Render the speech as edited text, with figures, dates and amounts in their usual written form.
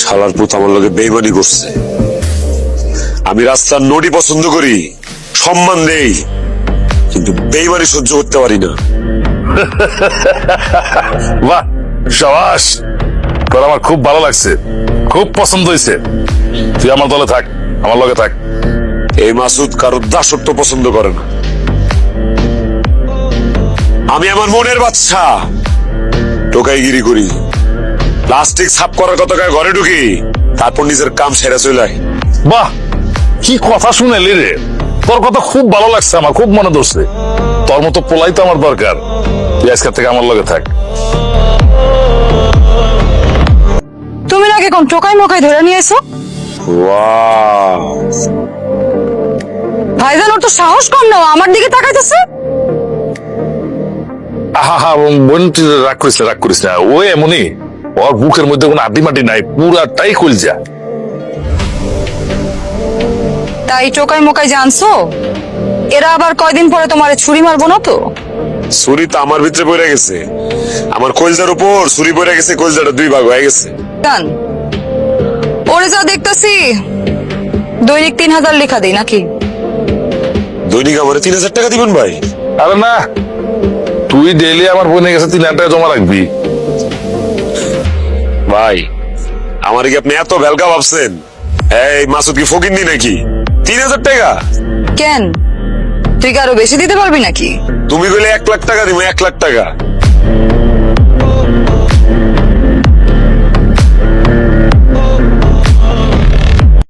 শালার পুত আমার লগে বেইমানি করছে। আমি রাস্তার নড়ি পছন্দ করি, সম্মান দেই, কিন্তু বেইমানি সহ্য করতে পারি না। বাহ, সাবাস, তোর আমার খুব ভালো লাগছে, খুব পছন্দ হয়েছে। তুই আমার দলে থাক, আমার লগে থাক। এই মাসুদ কারো দাসত্ব পছন্দ করে না। আমি আমার মনের বাচ্চা, টোকাইগিরি করি, প্লাস্টিক সাফ করার কথা কয়ে ঘরে ঢুকি, তারপর নিজের কাম সেরে চলে। বাহ, কি কথা শুনেলি রে, তোর কথা খুব ভালো লাগছে, আমার খুব মনে ধরছে। তোর মতো পোলাই তো আমার দরকার। তুই আজকের থেকে আমার লগে থাক। তুমি নাকি কোন টোকাই মোকাই ধরে নিয়ে এসো? ওয়াও, ভাইজান, ওর তো সাহস কম না, ও আমার দিকে তাকাইতেছে। আহা, বোন তুই রাগ করিস না, রাগ করিস না। ও এমনই, ওর বুকের মধ্যে কোনো আড্ডি মাটি নাই, পুরাটাই কলজা। তাই টোকাই মোকাই জানছো? এরা আবার কয়দিন পরে তোমার ছুরি মারবো না তো? ছুরি তো আমার ভিতরে পড়ে গেছে, আমার কলজার উপর ছুরি পড়ে গেছে, কলজাটা দুই ভাগ হয়ে গেছে। জান, ওরে যা দেখতেছি দৈনিক 3000 লেখা দেই নাকি? দৈনিক আমার 3000 টাকা দিবেন ভাই? আরে না, তুই ডেইলি আমার বোনের কাছে 3000 টাকা জমা রাখবি। ভাই, আমার কি আপনি এত ভেলকা ভাবছেন? এই মাসুদ কি ফকিন্নি নাকি? 3000 টাকা? কেন, তুই কি আরো বেশি দিতে পারবি নাকি? তুমি বলে 1 লাখ টাকা দিব, 1 লাখ টাকা।